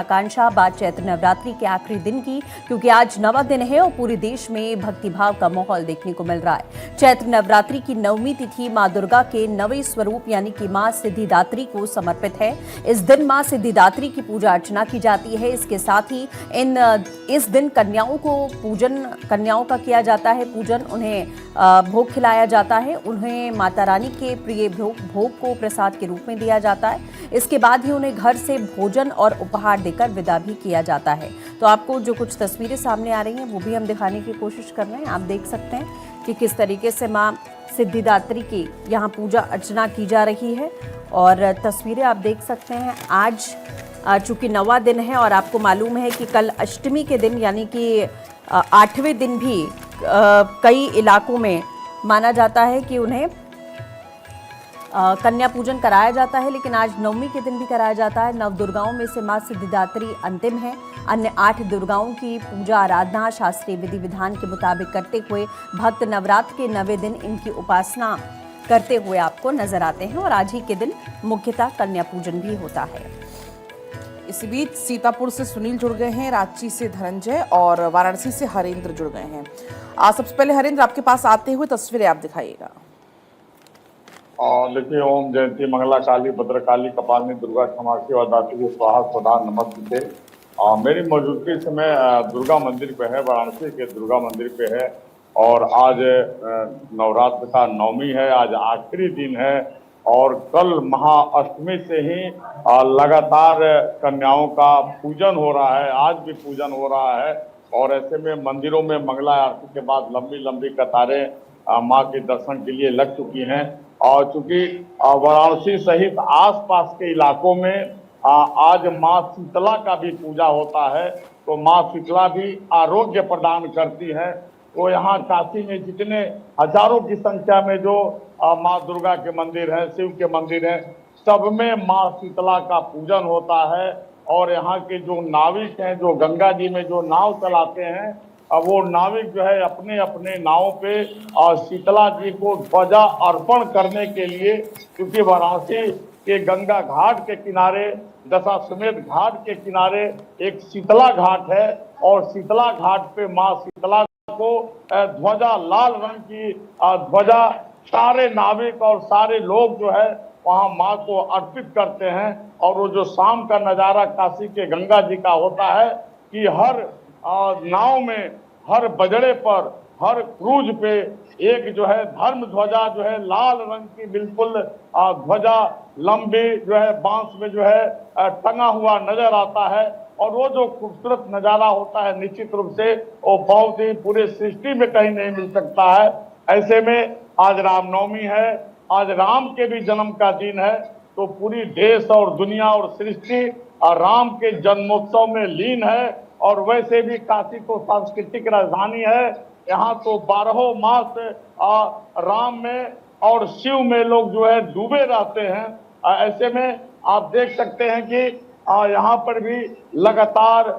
आकांक्षा बात चैत्र नवरात्रि के आखिरी दिन की, क्योंकि आज नवा दिन है और पूरे देश में भक्तिभाव का माहौल देखने को मिल रहा है। चैत्र नवरात्रि की नवमी तिथि मां दुर्गा के नवे स्वरूप यानी कि मां सिद्धिदात्री को समर्पित है। इस दिन मां सिद्धिदात्री की पूजा अर्चना की जाती है। इसके साथ ही इस दिन कन्याओं का किया जाता है पूजन, उन्हें भोग खिलाया जाता है, उन्हें माता रानी के प्रिय भोग को प्रसाद के रूप में दिया जाता है। इसके बाद ही उन्हें घर से भोजन और उपहार देकर विदा भी किया जाता है। तो आपको जो कुछ तस्वीरें सामने आ रही हैं वो भी हम दिखाने की कोशिश कर रहे हैं। आप देख सकते हैं कि किस तरीके से मां सिद्धिदात्री की यहाँ पूजा अर्चना की जा रही है और तस्वीरें आप देख सकते हैं। आज चूंकि नवा दिन है और आपको मालूम है कि कल अष्टमी के दिन यानी कि 8वें दिन भी कई इलाकों में माना जाता है कि उन्हें कन्या पूजन कराया जाता है, लेकिन आज नवमी के दिन भी कराया जाता है। नव दुर्गाओं में से मां सिद्धिदात्री अंतिम है। अन्य 8 दुर्गाओं की पूजा आराधना शास्त्रीय विधि विधान के मुताबिक करते हुए भक्त नवरात्र के 9वें दिन इनकी उपासना करते हुए आपको नजर आते हैं और आज ही के दिन मुख्यतः कन्या पूजन भी होता है। इसी बीच सीतापुर से सुनील जुड़ गए हैं, रांची से धनंजय और वाराणसी से हरेंद्र जुड़ गए हैं। सबसे पहले हरेंद्र, आपके पास आते हुए तस्वीरें आप दिखाइएगा। देखिए, ओम जयंती मंगला काली भद्रकाली कपालिनी दुर्गा क्षमा सेवा दात्री स्वाहा स्वधा नमस्ते। मेरी मौजूदगी इस समय दुर्गा मंदिर पे है, वाराणसी के दुर्गा मंदिर पे है और आज नवरात्र का नवमी है, आज आखिरी दिन है और कल महाअष्टमी से ही लगातार कन्याओं का पूजन हो रहा है। आज भी पूजन हो रहा है और ऐसे में मंदिरों में मंगला आरती के बाद लंबी लंबी कतारें माँ के दर्शन के लिए लग चुकी हैं। और चूंकि वाराणसी सहित आसपास के इलाकों में आज माँ शीतला का भी पूजा होता है, तो माँ शीतला भी आरोग्य प्रदान करती है। तो यहाँ काशी में जितने हजारों की संख्या में जो माँ दुर्गा के मंदिर हैं, शिव के मंदिर हैं, सब में माँ शीतला का पूजन होता है। और यहाँ के जो नाविक हैं, जो गंगा जी में जो नाव चलाते हैं, वो नाविक जो है अपने अपने नाव पे शीतला जी को ध्वजा अर्पण करने के लिए, क्योंकि वाराणसी के गंगा घाट के किनारे, दशाश्वमेध घाट के किनारे एक शीतला घाट है और शीतला घाट पे माँ शीतला को ध्वजा, लाल रंग की ध्वजा सारे नाविक और सारे लोग जो है वहाँ माँ को अर्पित करते हैं। और वो जो शाम का नज़ारा काशी के गंगा जी का होता है कि हर नाव में, हर बजड़े पर, हर क्रूज पे एक जो है धर्म ध्वजा जो है लाल रंग की बिल्कुल ध्वजा लंबी जो है बांस में जो है टंगा हुआ नजर आता है। और वो जो खूबसूरत नजारा होता है निश्चित रूप से वो बहुत ही पूरे सृष्टि में कहीं नहीं मिल सकता है। ऐसे में आज रामनवमी है, आज राम के भी जन्म का दिन है, तो पूरी देश और दुनिया और सृष्टि राम के जन्मोत्सव में लीन है। और वैसे भी काशी तो सांस्कृतिक राजधानी है, यहाँ तो 12 मास राम में और शिव में लोग जो है डूबे रहते हैं। ऐसे में आप देख सकते हैं कि यहाँ पर भी लगातार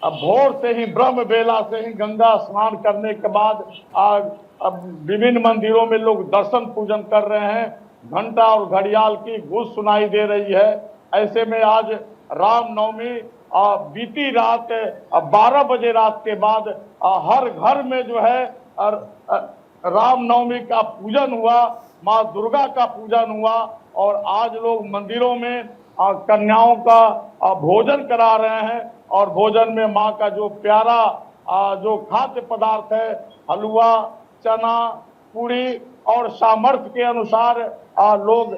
भोर से ही, ब्रह्म बेला से ही गंगा स्नान करने के बाद विभिन्न मंदिरों में लोग दर्शन पूजन कर रहे हैं। घंटा और घड़ियाल की गूंज सुनाई दे रही है। ऐसे में आज रामनवमी बीती रात 12 बजे रात के बाद हर घर में जो है रामनवमी का पूजन हुआ, माँ दुर्गा का पूजन हुआ और आज लोग मंदिरों में कन्याओं का भोजन करा रहे हैं। और भोजन में माँ का जो प्यारा जो खाद्य पदार्थ है, हलवा, चना, पूरी और सामर्थ्य के अनुसार लोग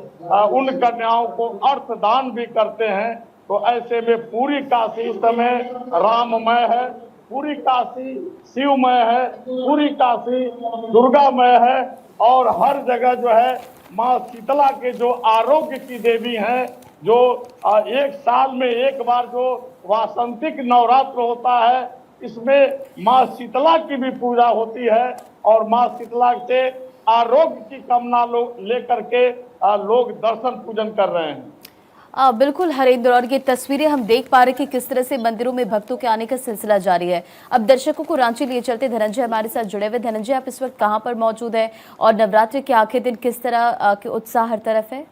उन कन्याओं को अर्थदान भी करते हैं। तो ऐसे में पूरी काशी इस समय राममय है, पूरी काशी शिवमय है, पूरी काशी दुर्गामय है और हर जगह जो है माँ शीतला के जो आरोग्य की देवी हैं, जो एक साल में एक बार जो वासंतिक नवरात्र होता है, इसमें माँ शीतला की भी पूजा होती है और माँ शीतला से आरोग्य की कामना लेकर के लोग दर्शन पूजन कर रहे हैं। बिल्कुल हरेंद्र, और ये तस्वीरें हम देख पा रहे हैं कि किस तरह से मंदिरों में भक्तों के आने का सिलसिला जारी है। अब दर्शकों को रांची लिए चलते, धनंजय हमारे साथ जुड़े हुए। धनंजय, आप इस वक्त कहां पर मौजूद है और नवरात्रि के आखिरी दिन किस तरह के उत्साह हर तरफ है?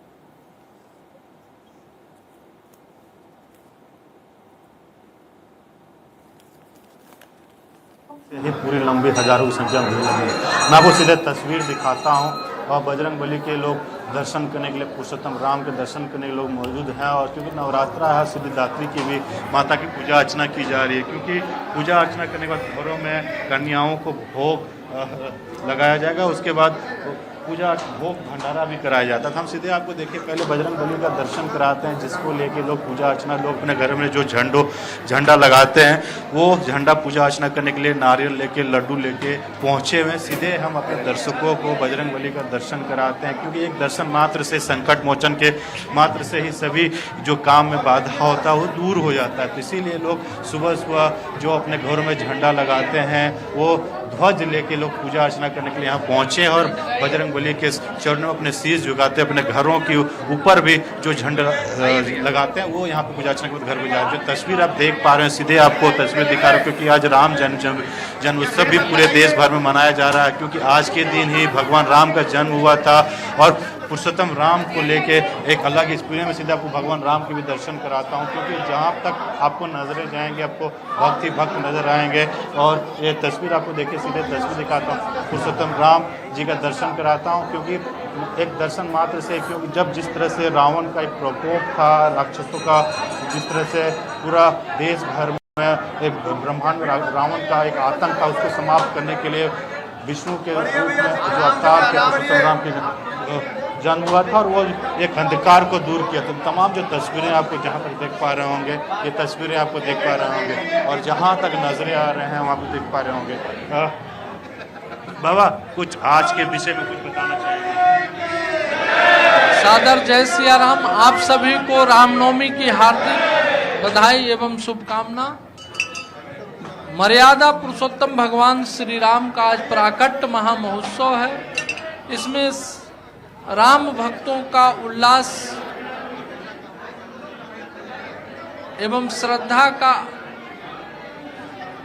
ही पूरी लंबी हजारों की संख्या में भीड़ लगी है। मैं आपको सीधे तस्वीर दिखाता हूँ और बजरंग बली के लोग दर्शन करने के लिए, पुरुषोत्तम राम के दर्शन करने के लोग मौजूद हैं। और क्योंकि नवरात्रा है, सिद्धिदात्री की भी माता की पूजा अर्चना की जा रही है, क्योंकि पूजा अर्चना करने के बाद घरों में कन्याओं को भोग लगाया जाएगा। उसके बाद पूजा भोग भंडारा भी कराया जाता है। हम सीधे आपको देखिए पहले बजरंग बली का दर्शन कराते हैं, जिसको लेके लोग पूजा अर्चना, लोग अपने घर में जो झंडा लगाते हैं वो झंडा पूजा अर्चना करने के लिए नारियल लेके, लड्डू लेके पहुँचे हुए। सीधे हम अपने दर्शकों को बजरंग बली का दर्शन कराते हैं, क्योंकि एक दर्शन मात्र से, संकट मोचन के मात्र से ही सभी जो काम में बाधा होता है वो दूर हो जाता है। तो इसीलिए लोग सुबह सुबह जो अपने घरों में झंडा लगाते हैं वो ध्वज लेके लोग पूजा अर्चना करने के लिए यहाँ पहुँचे और बजरंग बली के चरणों में अपने शीश झुकाते हैं। अपने घरों के ऊपर भी जो झंडा लगाते हैं वो यहाँ पे पूजा अर्चना के बाद घर में जाते हैं। जो तस्वीर आप देख पा रहे हैं, सीधे आपको तस्वीर दिखा रहा हूँ, क्योंकि आज राम जन्म उत्सव भी पूरे देश भर में मनाया जा रहा है, क्योंकि आज के दिन ही भगवान राम का जन्म हुआ था। और पुरुषोत्तम राम को लेके एक अलग एक्सपीरियंस में सीधे आपको भगवान राम के भी दर्शन कराता हूँ, क्योंकि जहाँ तक आपको नजरें जाएंगे आपको भक्त नजर आएंगे। और ये तस्वीर आपको देखिए, सीधे तस्वीर दिखाता हूँ, पुरुषोत्तम राम जी का दर्शन कराता हूँ, क्योंकि एक दर्शन मात्र से, क्योंकि जब जिस तरह से रावण का एक प्रकोप था, राक्षसों का जिस तरह से पूरा देश भर में एक ब्रह्मांड में रावण का एक आतंक था, उसको समाप्त करने के लिए विष्णु के रूप में जो अवतार के पुरुषोत्तम राम के जन्म हुआ था और वो एक अंधकार को दूर किया। तो तमाम जो तस्वीरें आपको जहाँ तक देख पा रहे होंगे, ये तस्वीरें आपको देख पा रहे होंगे, और जहाँ तक नजरें आ रहे हैं वहाँ पे देख पा रहे होंगे। बाबा कुछ आज के विषय में कुछ बताना चाहिए? सादर जय सिया राम। आप सभी को रामनवमी की हार्दिक बधाई एवं शुभकामना। मर्यादा पुरुषोत्तम भगवान श्री राम का आज प्राकट्य महामहोत्सव है। इसमें राम भक्तों का उल्लास एवं श्रद्धा का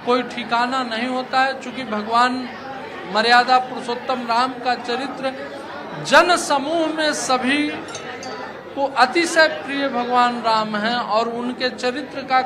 कोई ठिकाना नहीं होता है, चूँकि भगवान मर्यादा पुरुषोत्तम राम का चरित्र जन समूह में सभी को अतिशय प्रिय भगवान राम हैं और उनके चरित्र का